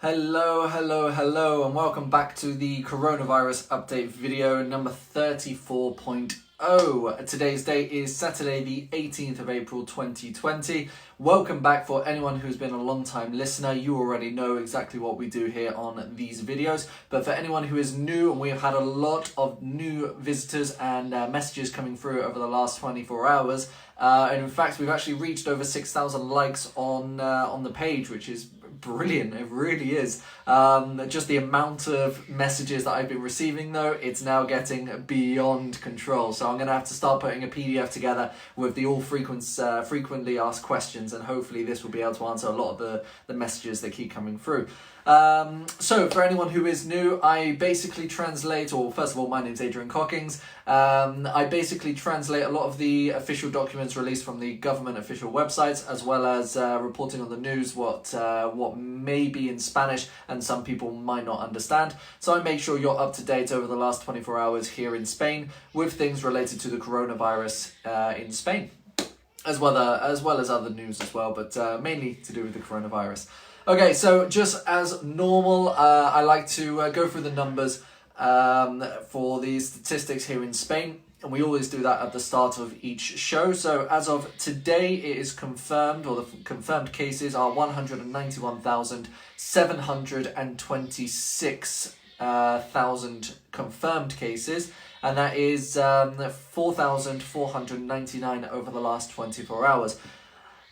Hello, and welcome back to the coronavirus update video number 34.0. Today's date is Saturday, the 18th of April 2020. Welcome back. For anyone who's been a long-time listener, you already know exactly what we do here on these videos. But for anyone who is new, and we have had a lot of new visitors and messages coming through over the last 24 hours. And in fact, we've actually reached over 6,000 likes on the page, which is brilliant. It really is. Just the amount of messages that I've been receiving, though, it's now getting beyond control. So I'm going to have to start putting a PDF together with the frequently asked questions, and hopefully this will be able to answer a lot of the messages that keep coming through. So for anyone who is new, I basically translate, or first of all, my name's Adrian Cockings. I basically translate a lot of the official documents released from the government official websites, as well as reporting on the news what may be in Spanish and some people might not understand. So I make sure you're up to date over the last 24 hours here in Spain with things related to the coronavirus in Spain, as well as other news as well, but mainly to do with the coronavirus. Okay, so just as normal, I like to go through the numbers for the statistics here in Spain, and we always do that at the start of each show. So as of today, it is confirmed, or the confirmed cases are 191,726,000 confirmed cases, and that is 4,499 over the last 24 hours.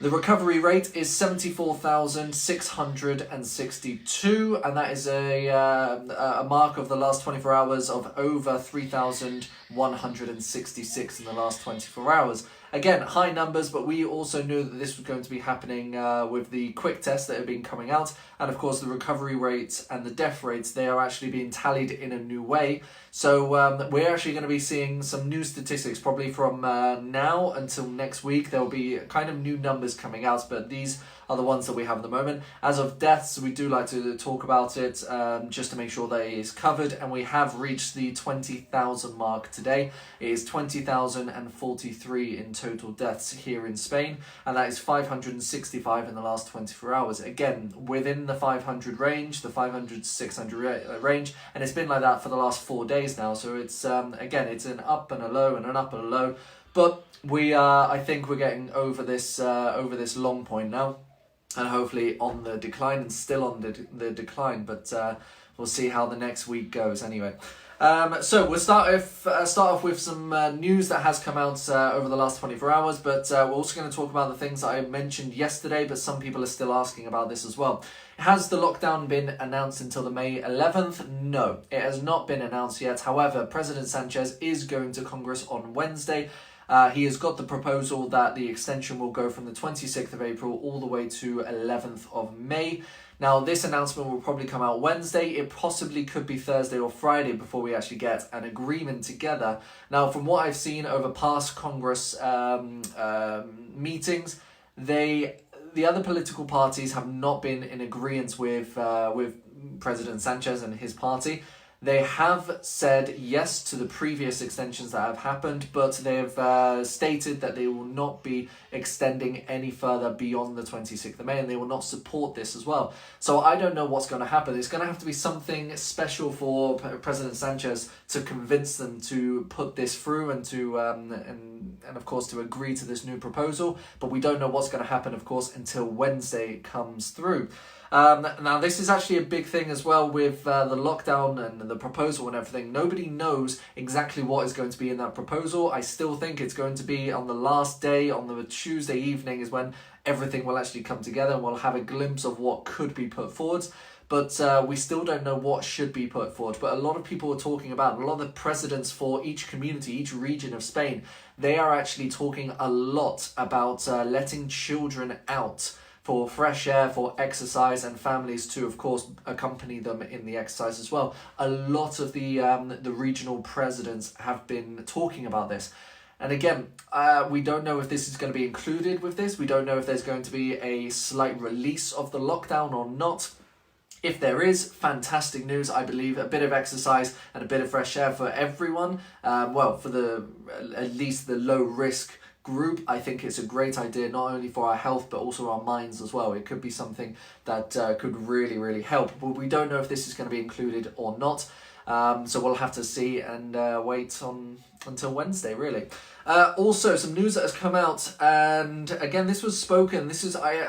The recovery rate is 74,662, and that is a mark of the last 24 hours of over 3,166 in the last 24 hours. Again, high numbers, but we also knew that this was going to be happening with the quick tests that have been coming out. And of course, the recovery rates and the death rates, they are actually being tallied in a new way. So we're actually going to be seeing some new statistics probably from now until next week. There will be kind of new numbers coming out, but these are the ones that we have at the moment. As of deaths, we do like to talk about it just to make sure that it is covered, and we have reached the 20,000 mark today. It is 20,043 in total deaths here in Spain, and that is 565 in the last 24 hours. Again, within the 500 range, the 500 to 600 range, and it's been like that for the last 4 days now. So it's again, it's an up and a low and an up and a low, but I think we're getting over this long point now, and hopefully on the decline, and still on the decline, but we'll see how the next week goes anyway. So we'll start off with some news that has come out over the last 24 hours, but we're also going to talk about the things that I mentioned yesterday, but some people are still asking about this as well. Has the lockdown been announced until the May 11th? No, it has not been announced yet. However, President Sanchez is going to Congress on Wednesday. He has got the proposal that the extension will go from the 26th of April all the way to 11th of May. Now, this announcement will probably come out Wednesday. It possibly could be Thursday or Friday before we actually get an agreement together. Now, from what I've seen over past Congress meetings, the other political parties have not been in agreement with President Sanchez and his party. They have said yes to the previous extensions that have happened, but they have stated that they will not be extending any further beyond the 26th of May, and they will not support this as well. So I don't know what's going to happen. It's going to have to be something special for President Sanchez to convince them to put this through and to and of course to agree to this new proposal. But we don't know what's going to happen, of course, until Wednesday comes through. Now, this is actually a big thing as well with the lockdown and the proposal and everything. Nobody knows exactly what is going to be in that proposal. I still think it's going to be on the last day, on the Tuesday evening, is when everything will actually come together, and we'll have a glimpse of what could be put forward. But we still don't know what should be put forward. But a lot of people are talking about, a lot of the presidents for each community, each region of Spain, they are actually talking a lot about letting children out for fresh air, for exercise, and families to, of course, accompany them in the exercise as well. A lot of the regional presidents have been talking about this. And again, we don't know if this is going to be included with this. We don't know if there's going to be a slight release of the lockdown or not. If there is, fantastic news. I believe a bit of exercise and a bit of fresh air for everyone. For at least the low risk group, I think it's a great idea, not only for our health, but also our minds as well. It could be something that could really, really help. But we don't know if this is going to be included or not. So we'll have to see and wait until Wednesday, really. Also, some news that has come out, and again, this was spoken.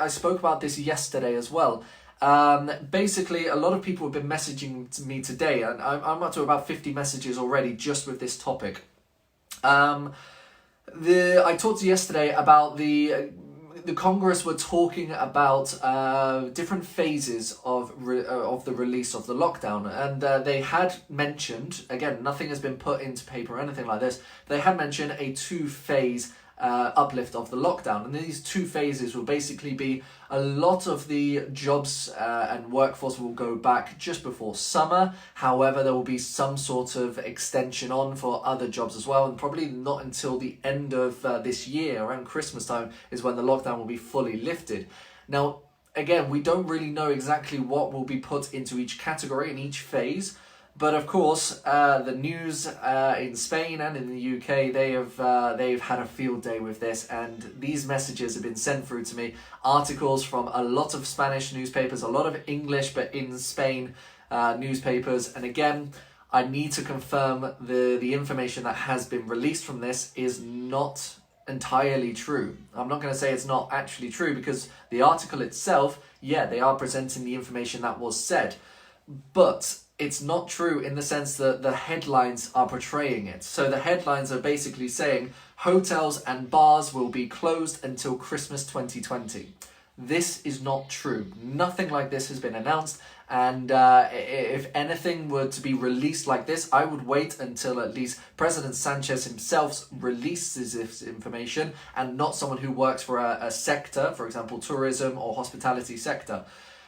I spoke about this yesterday as well. Basically, a lot of people have been messaging to me today, and I'm up to about 50 messages already just with this topic. I talked yesterday about the Congress were talking about different phases of the release of the lockdown, and they had mentioned, again, nothing has been put into paper or anything like this, they had mentioned a 2-phase uplift of the lockdown, and these 2 phases will basically be a lot of the jobs and workforce will go back just before summer. However, there will be some sort of extension on for other jobs as well, and probably not until the end of this year, around Christmas time, is when the lockdown will be fully lifted. Now, again, we don't really know exactly what will be put into each category in each phase. But of course, the news in Spain and in the UK, they've had a field day with this, and these messages have been sent through to me. Articles from a lot of Spanish newspapers, a lot of English, but in Spain newspapers. And again, I need to confirm the information that has been released from this is not entirely true. I'm not going to say it's not actually true, because the article itself, yeah, they are presenting the information that was said, but it's not true in the sense that the headlines are portraying it. So the headlines are basically saying hotels and bars will be closed until Christmas 2020. This is not true. Nothing like this has been announced. And if anything were to be released like this, I would wait until at least President Sanchez himself releases this information, and not someone who works for a sector, for example, tourism or hospitality sector.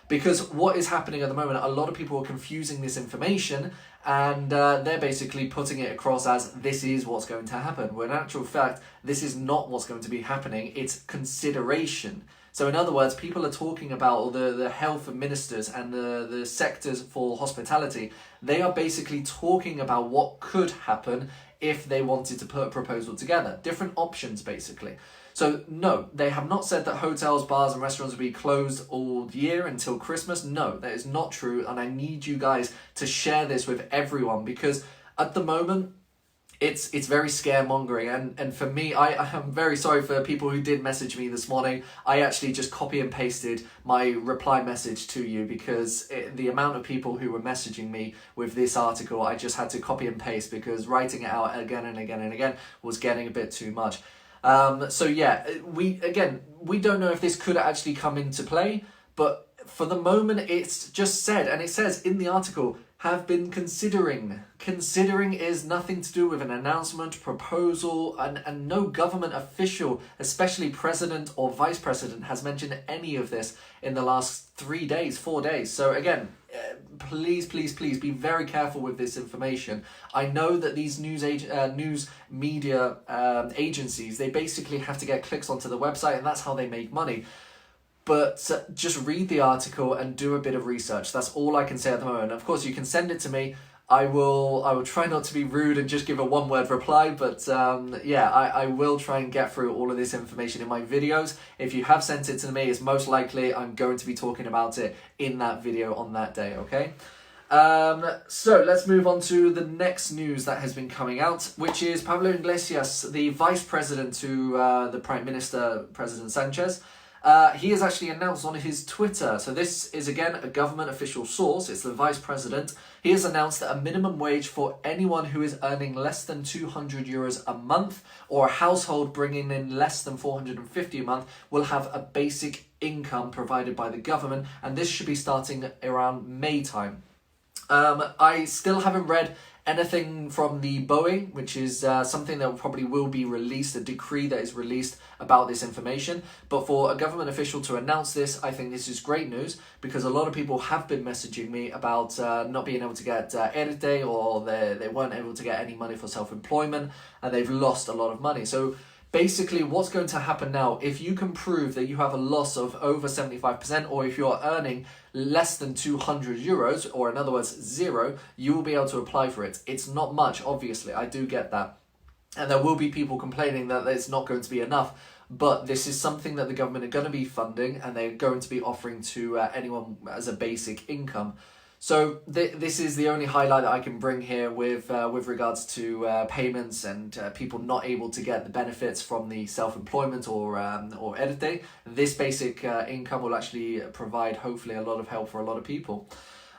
Because what is happening at the moment, a lot of people are confusing this information, and they're basically putting it across as this is what's going to happen, when in actual fact, this is not what's going to be happening. It's consideration. So in other words, people are talking about the health ministers and the sectors for hospitality. They are basically talking about what could happen if they wanted to put a proposal together. Different options, basically. So no, they have not said that hotels, bars and restaurants will be closed all year until Christmas. No, that is not true, and I need you guys to share this with everyone, because at the moment, it's very scaremongering, and for me, I am very sorry for people who did message me this morning. I actually just copy and pasted my reply message to you, because the amount of people who were messaging me with this article, I just had to copy and paste, because writing it out again and again and again was getting a bit too much. So yeah, we don't know if this could actually come into play, but for the moment it's just said, and it says in the article, have been considering. Considering is nothing to do with an announcement, proposal, and no government official, especially president or vice president, has mentioned any of this in the last 3 days, 4 days. So again, please be very careful with this information. I know that these news media agencies, they basically have to get clicks onto the website, and that's how they make money. But just read the article and do a bit of research. That's all I can say at the moment. Of course, you can send it to me. I will try not to be rude and just give a one-word reply, but yeah, I will try and get through all of this information in my videos. If you have sent it to me, it's most likely I'm going to be talking about it in that video on that day, okay? So let's move on to the next news that has been coming out, which is Pablo Iglesias, the vice president to the Prime Minister, President Sanchez. He has actually announced on his Twitter, so this is again a government official source, it's the vice president. He has announced that a minimum wage for anyone who is earning less than 200 euros a month, or a household bringing in less than 450 a month, will have a basic income provided by the government, and this should be starting around May time. I still haven't read anything from the Boeing, which is something that probably will be released, a decree that is released about this information. But for a government official to announce this, I think this is great news, because a lot of people have been messaging me about not being able to get ERTE, or they weren't able to get any money for self-employment, and they've lost a lot of money. So basically, what's going to happen now, if you can prove that you have a loss of over 75%, or if you're earning less than 200 euros, or in other words, 0, you will be able to apply for it. It's not much, obviously, I do get that. And there will be people complaining that it's not going to be enough. But this is something that the government are going to be funding, and they're going to be offering to anyone as a basic income. So this is the only highlight that I can bring here with regards to payments and people not able to get the benefits from the self-employment or ERTE. This basic income will actually provide, hopefully, a lot of help for a lot of people.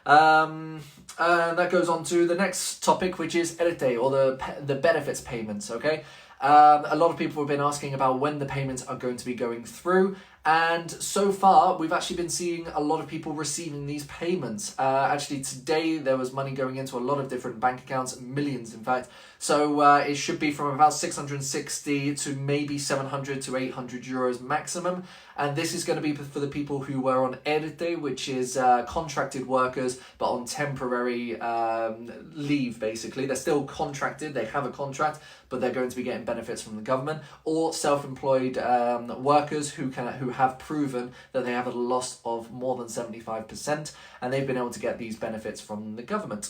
That goes on to the next topic, which is ERTE, or the benefits payments, okay? A lot of people have been asking about when the payments are going to be going through, and so far we've actually been seeing a lot of people receiving these payments. Actually today there was money going into a lot of different bank accounts, millions in fact, so it should be from about 660 to maybe 700 to 800 euros maximum, and this is going to be for the people who were on ERTE, which is contracted workers but on temporary leave basically. They're still contracted, they have a contract, but they're going to be getting benefits from the government, or self-employed workers who have proven that they have a loss of more than 75%, and they've been able to get these benefits from the government.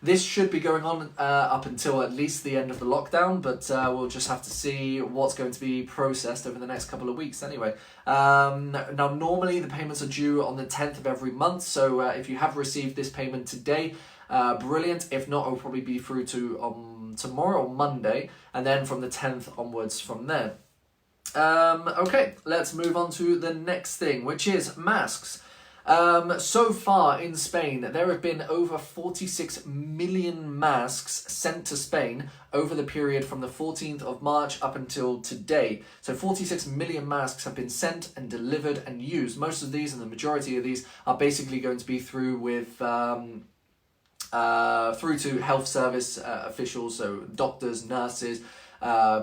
This should be going on up until at least the end of the lockdown, but we'll just have to see what's going to be processed over the next couple of weeks anyway. Now, normally the payments are due on the 10th of every month, so if you have received this payment today, brilliant. If not, it'll probably be through to tomorrow or Monday, and then from the 10th onwards from there. Okay, let's move on to the next thing, which is masks. So far in Spain, there have been over 46 million masks sent to Spain over the period from the 14th of March up until today. So 46 million masks have been sent and delivered and used. Most of these, and the majority of these, are basically going to be through to health service officials, so doctors, nurses,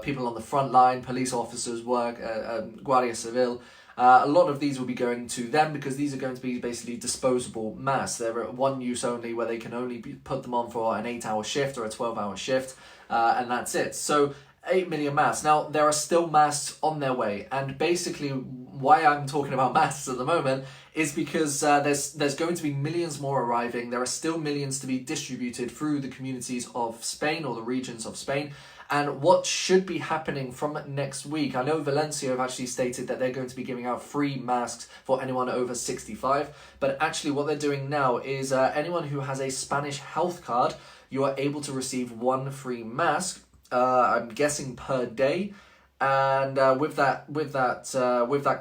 people on the front line, police officers, Guardia Civil. A lot of these will be going to them because these are going to be basically disposable masks. They're one use only, where they can only put them on for an 8-hour shift or a 12-hour shift, and that's it. So 8 million masks. Now, there are still masks on their way, and basically why I'm talking about masks at the moment is because there's going to be millions more arriving. There are still millions to be distributed through the communities of Spain, or the regions of Spain. And what should be happening from next week, I know Valencia have actually stated that they're going to be giving out free masks for anyone over 65, but actually what they're doing now is anyone who has a Spanish health card, you are able to receive one free mask, I'm guessing per day. And with that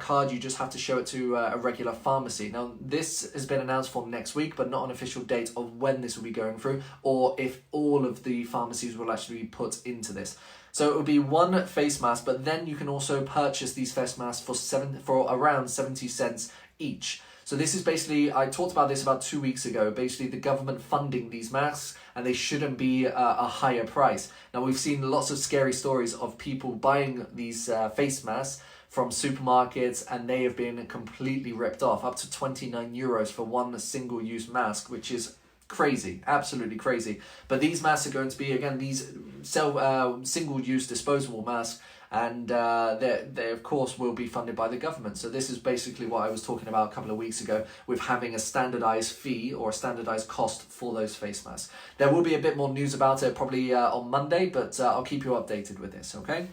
card, you just have to show it to a regular pharmacy. Now, this has been announced for next week, but not an official date of when this will be going through, or if all of the pharmacies will actually be put into this. So it will be one face mask, but then you can also purchase these face masks for around 70 cents each. So this is basically, I talked about this about 2 weeks ago, basically the government funding these masks, and they shouldn't be a higher price. Now, we've seen lots of scary stories of people buying these face masks from supermarkets, and they have been completely ripped off, up to 29 euros for one single-use mask, which is crazy, absolutely crazy. But these masks are going to be, again, these single-use disposable masks, and they of course will be funded by the government. So this is basically what I was talking about a couple of weeks ago, with having a standardized fee or a standardized cost for those face masks. There will be a bit more news about it probably on Monday, but I'll keep you updated with this, okay?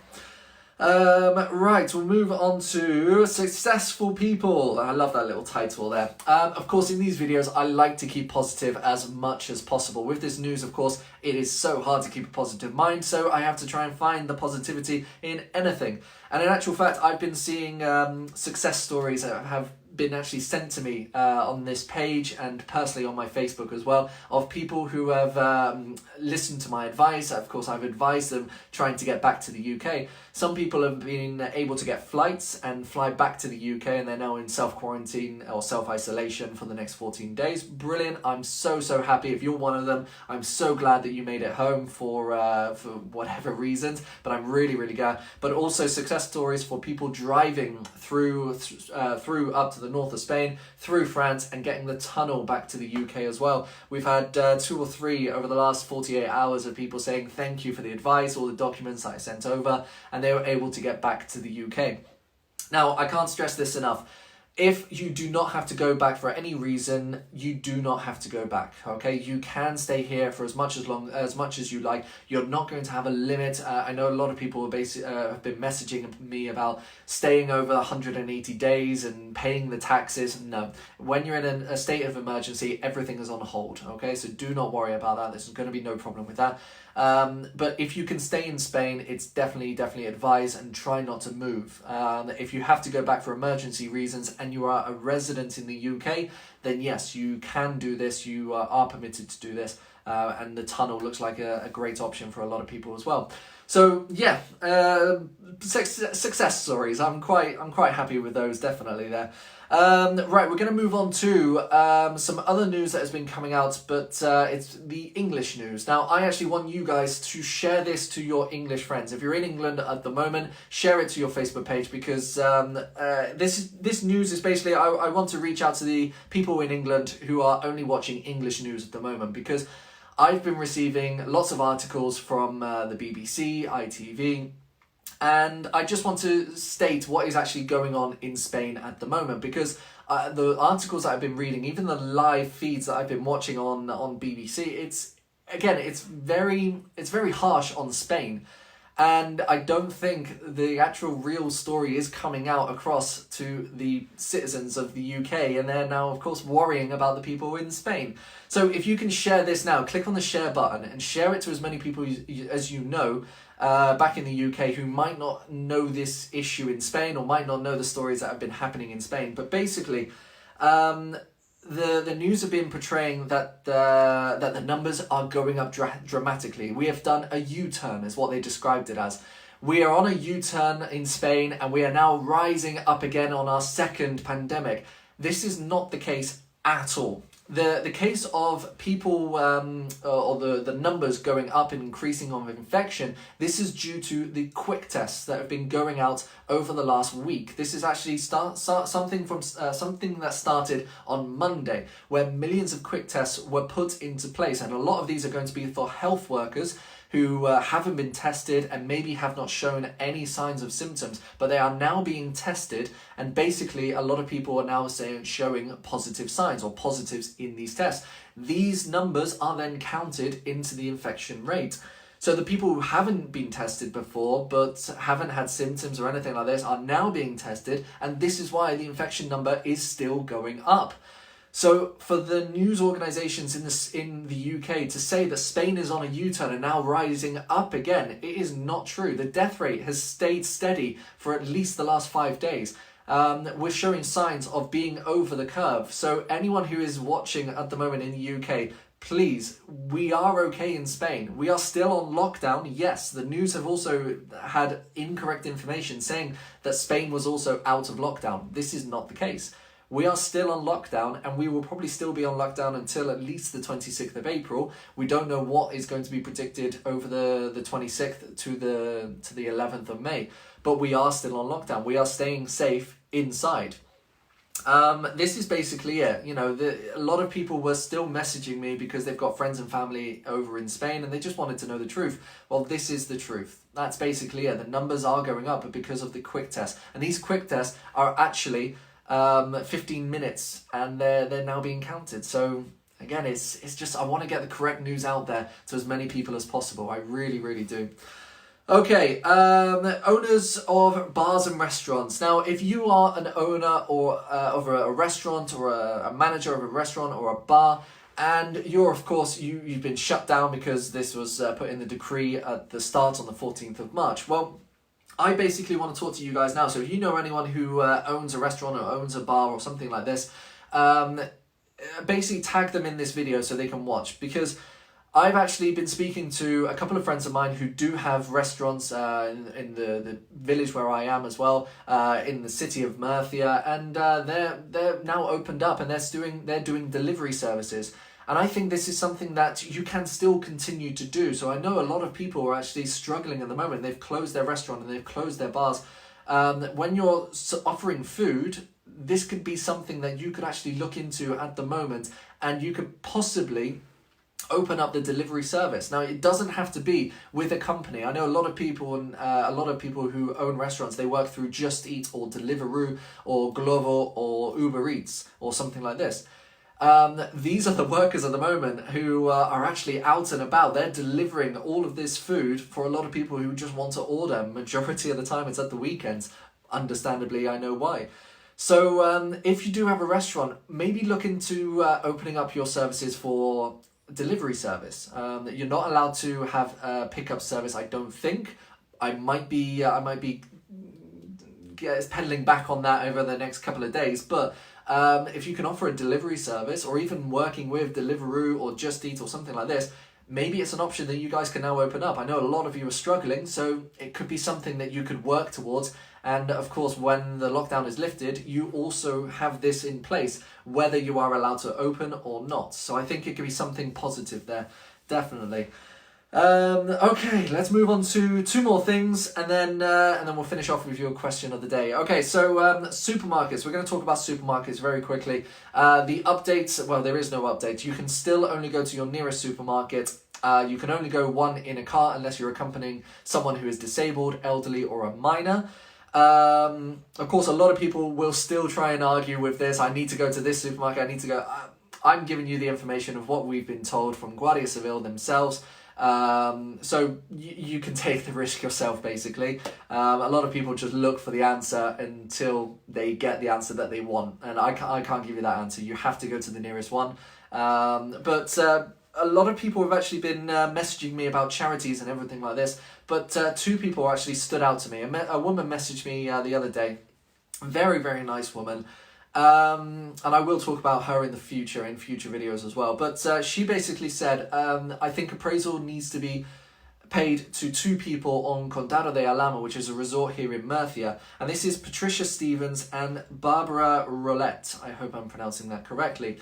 Right, we'll move on to successful people. I love that little title there. Of course, in these videos, I like to keep positive as much as possible. With this news, of course, it is so hard to keep a positive mind, so I have to try and find the positivity in anything. And in actual fact, I've been seeing success stories that have been actually sent to me on this page, and personally on my Facebook as well, of people who have listened to my advice. Of course, I've advised them trying to get back to the UK. Some people have been able to get flights and fly back to the UK, and they're now in self-quarantine or self-isolation for the next 14 days. Brilliant. I'm so happy. If you're one of them, I'm so glad that you made it home for whatever reasons, but I'm really glad. But also success stories for people driving through up to the north of Spain, through France, and getting the tunnel back to the UK as well. We've had 2 or 3 over the last 48 hours of people saying thank you for the advice, all the documents that I sent over, and they were able to get back to the UK. Now, I can't stress this enough. If you do not have to go back for any reason, you do not have to go back. Okay, you can stay here for as much as you like. You're not going to have a limit. I know a lot of people have been messaging me about staying over 180 days and paying the taxes. No, when you're in a state of emergency, everything is on hold. Okay, so do not worry about that. There's going to be no problem with that. But if you can stay in Spain, it's definitely advised, and try not to move. If you have to go back for emergency reasons and you are a resident in the UK, then yes, you can do this. You are permitted to do this, and the tunnel looks like a great option for a lot of people as well. So yeah, success stories. I'm quite happy with those, definitely there. Right, we're going to move on to some other news that has been coming out, but it's the English news. Now, I actually want you guys to share this to your English friends. If you're in England at the moment, share it to your Facebook page, because this news is basically, I want to reach out to the people in England who are only watching English news at the moment, because I've been receiving lots of articles from the BBC, ITV, and I just want to state what is actually going on in Spain at the moment, because the articles that I've been reading, even the live feeds that I've been watching on BBC, it's very harsh on Spain. And I don't think the actual real story is coming out across to the citizens of the UK, and they're now, of course, worrying about the people in Spain. So if you can share this now, click on the share button and share it to as many people as you know back in the UK who might not know this issue in Spain, or might not know the stories that have been happening in Spain. But basically, the news have been portraying that the numbers are going up dramatically. We have done a U-turn, is what they described it as. We are on a U-turn in Spain, and we are now rising up again on our second pandemic. This is not the case at all. The case of people or the numbers going up and increasing of infection, this is due to the quick tests that have been going out over the last week. This is actually something that started on Monday, where millions of quick tests were put into place, and a lot of these are going to be for health workers who haven't been tested and maybe have not shown any signs of symptoms, but they are now being tested, and basically a lot of people are now showing positive signs or positives in these tests. These numbers are then counted into the infection rate. So the people who haven't been tested before but haven't had symptoms or anything like this are now being tested, and this is why the infection number is still going up. So for the news organisations in the UK to say that Spain is on a U-turn and now rising up again, it is not true. The death rate has stayed steady for at least the last 5 days. We're showing signs of being over the curve. So anyone who is watching at the moment in the UK, please, we are okay in Spain. We are still on lockdown. Yes, the news have also had incorrect information saying that Spain was also out of lockdown. This is not the case. We are still on lockdown, and we will probably still be on lockdown until at least the 26th of April. We don't know what is going to be predicted over the 26th to the 11th of May, but we are still on lockdown. We are staying safe inside. This is basically it. You know, a lot of people were still messaging me because they've got friends and family over in Spain and they just wanted to know the truth. Well, this is the truth. That's basically it. The numbers are going up because of the quick tests, and these quick tests are actually 15 minutes, and they're now being counted. So again, it's just, I want to get the correct news out there to as many people as possible. I really do. Okay, owners of bars and restaurants. Now, if you are an owner or of a restaurant, or a manager of a restaurant or a bar, and you're, of course, you've been shut down because this was put in the decree at the start on the 14th of March. Well, I basically want to talk to you guys now. So if you know anyone who owns a restaurant or owns a bar or something like this, basically tag them in this video so they can watch, because I've actually been speaking to a couple of friends of mine who do have restaurants in the village where I am as well, in the city of Murcia, and they're now opened up and they're doing delivery services. And I think this is something that you can still continue to do. So I know a lot of people are actually struggling at the moment. They've closed their restaurant and they've closed their bars. When you're offering food, this could be something that you could actually look into at the moment, and you could possibly open up the delivery service. Now, it doesn't have to be with a company. I know a lot of people and a lot of people who own restaurants, they work through Just Eat or Deliveroo or Glovo or Uber Eats or something like this. These are the workers at the moment who are actually out and about. They're delivering all of this food for a lot of people who just want to order. Majority of the time it's at the weekends. Understandably, I know why. So if you do have a restaurant, maybe look into opening up your services for delivery service. You're not allowed to have a pickup service, I don't think. I might be pedaling back on that over the next couple of days, but if you can offer a delivery service, or even working with Deliveroo or Just Eat or something like this, maybe it's an option that you guys can now open up. I know a lot of you are struggling, so it could be something that you could work towards. And of course, when the lockdown is lifted, you also have this in place, whether you are allowed to open or not. So I think it could be something positive there, definitely. Okay, let's move on to two more things, and then we'll finish off with your question of the day. Okay, so supermarkets. We're going to talk about supermarkets very quickly. The updates, well, there is no update. You can still only go to your nearest supermarket. You can only go one in a car unless you're accompanying someone who is disabled, elderly, or a minor. Of course, a lot of people will still try and argue with this. I need to go to this supermarket. I need to go. I'm giving you the information of what we've been told from Guardia Civil themselves. So you can take the risk yourself, basically. A lot of people just look for the answer until they get the answer that they want. And I can't give you that answer. You have to go to the nearest one. But a lot of people have actually been messaging me about charities and everything like this. But two people actually stood out to me. A woman messaged me the other day. Very, very nice woman. And I will talk about her in future videos as well. But she basically said, I think appraisal needs to be paid to two people on Condado de Alhama, which is a resort here in Murcia. And this is Patricia Stevens and Barbara Rolette. I hope I'm pronouncing that correctly.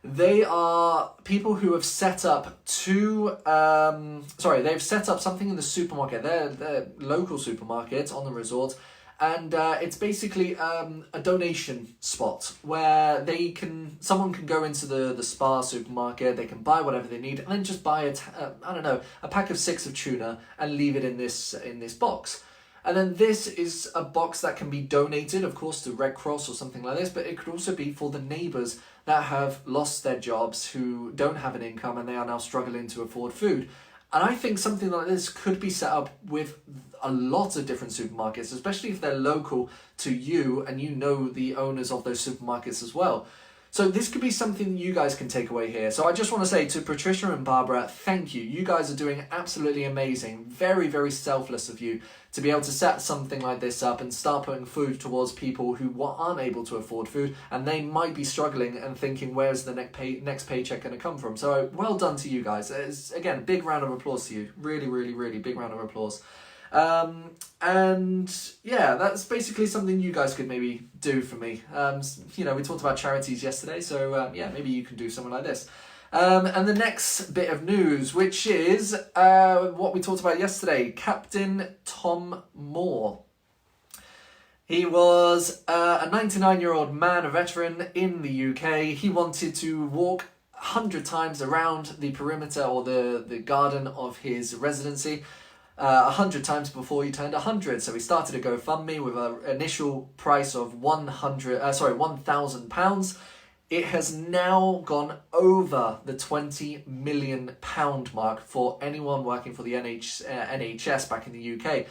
They are people who have set up they've set up something in the supermarket, their local supermarket on the resort. And it's basically a donation spot where someone can go into the Spar supermarket, they can buy whatever they need, and then just buy a pack of 6 of tuna and leave it in this box. And then this is a box that can be donated, of course, to Red Cross or something like this, but it could also be for the neighbours that have lost their jobs, who don't have an income, and they are now struggling to afford food. And I think something like this could be set up with a lot of different supermarkets, especially if they're local to you and you know the owners of those supermarkets as well. So this could be something you guys can take away here. So I just want to say to Patricia and Barbara, thank you. You guys are doing absolutely amazing. Very, very selfless of you to be able to set something like this up and start putting food towards people who aren't able to afford food, and they might be struggling and thinking, where's the next paycheck going to come from? So well done to you guys. It's, again, big round of applause to you. Really, really, really big round of applause. And yeah, that's basically something you guys could maybe do for me. We talked about charities yesterday, so yeah, maybe you can do something like this. And the next bit of news, which is what we talked about yesterday, Captain Tom Moore. He was a 99-year-old man, a veteran in the UK. He wanted to walk 100 times around the perimeter or the garden of his residency. 100 times before he turned 100. So he started a GoFundMe with an initial price of £1,000. It has now gone over the £20 million mark for anyone working for the NHS back in the UK.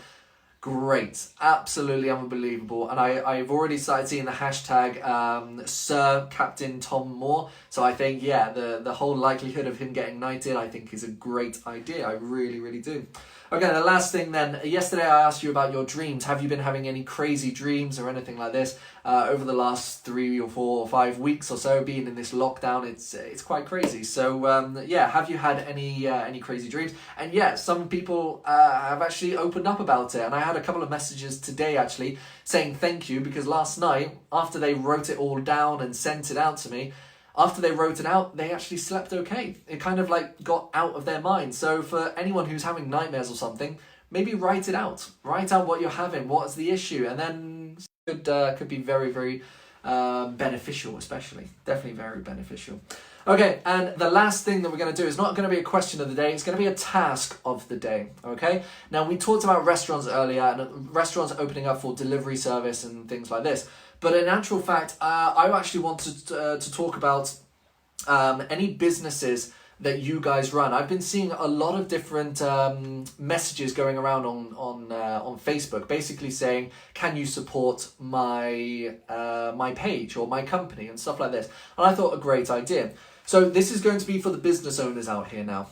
Great, absolutely unbelievable. And I've already started seeing the hashtag Sir Captain Tom Moore. So I think, yeah, the whole likelihood of him getting knighted, I think, is a great idea. I really, really do. Okay, the last thing then. Yesterday I asked you about your dreams. Have you been having any crazy dreams or anything like this over the last 3 or 4 or 5 weeks or so? Being in this lockdown, it's quite crazy. So yeah, have you had any crazy dreams? And yeah, some people have actually opened up about it. And I had a couple of messages today actually saying thank you, because last night, after they wrote it all down and sent it out to me, after they wrote it out, they actually slept okay. It kind of like got out of their mind. So for anyone who's having nightmares or something, maybe write it out. Write out what you're having, what's the issue, and then could be very, very beneficial, especially. Definitely very beneficial. Okay, and the last thing that we're going to do is not going to be a question of the day, it's going to be a task of the day, okay? Now, we talked about restaurants earlier, and restaurants opening up for delivery service and things like this. But in actual fact, I actually wanted to talk about any businesses that you guys run. I've been seeing a lot of different messages going around on Facebook, basically saying, "Can you support my my page or my company?" and stuff like this. And I thought a great idea. So this is going to be for the business owners out here now.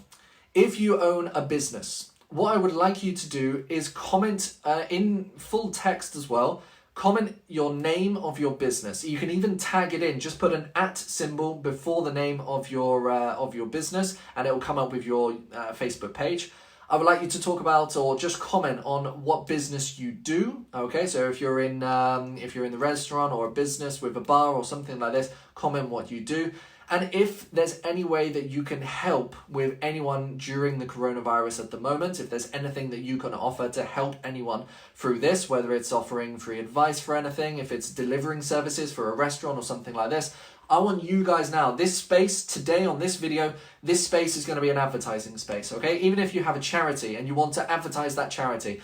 If you own a business, what I would like you to do is comment in full text as well. Comment your name of your business. You can even tag it in. Just put an @ symbol before the name of your business, and it will come up with your Facebook page. I would like you to talk about or just comment on what business you do. Okay, so if you're in the restaurant or a business with a bar or something like this, comment what you do. And if there's any way that you can help with anyone during the coronavirus at the moment, if there's anything that you can offer to help anyone through this, whether it's offering free advice for anything, if it's delivering services for a restaurant or something like this, I want you guys now, this space today on this video, this space is going to be an advertising space, okay? Even if you have a charity and you want to advertise that charity,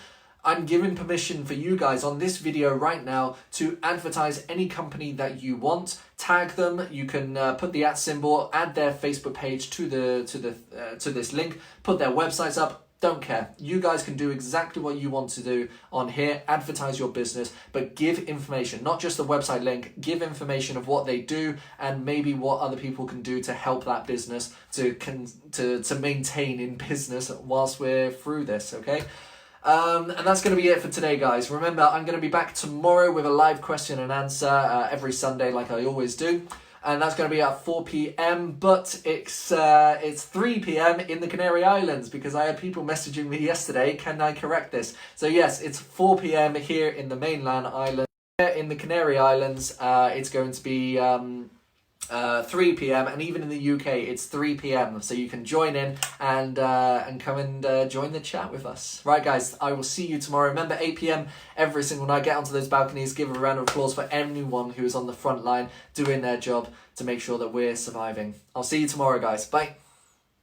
I'm giving permission for you guys on this video right now to advertise any company that you want. Tag them. You can put the @ symbol, add their Facebook page to this link, put their websites up. Don't care. You guys can do exactly what you want to do on here. Advertise your business, but give information, not just the website link. Give information of what they do and maybe what other people can do to help that business to maintain in business whilst we're through this. Okay. And that's going to be it for today, guys. Remember, I'm going to be back tomorrow with a live question and answer every Sunday like I always do. And that's going to be at 4 p.m. But it's 3 p.m. in the Canary Islands because I had people messaging me yesterday. Can I correct this? So yes, it's 4 p.m. here in the mainland island. In the Canary Islands, it's going to be 3 p.m. and even in the UK it's 3 p.m. so you can join in and come and join the chat with us. Right, guys, I will see you tomorrow. Remember, 8 p.m. every single night. Get onto those balconies. Give a round of applause for anyone who is on the front line doing their job to make sure that we're surviving. I'll see you tomorrow, guys. Bye.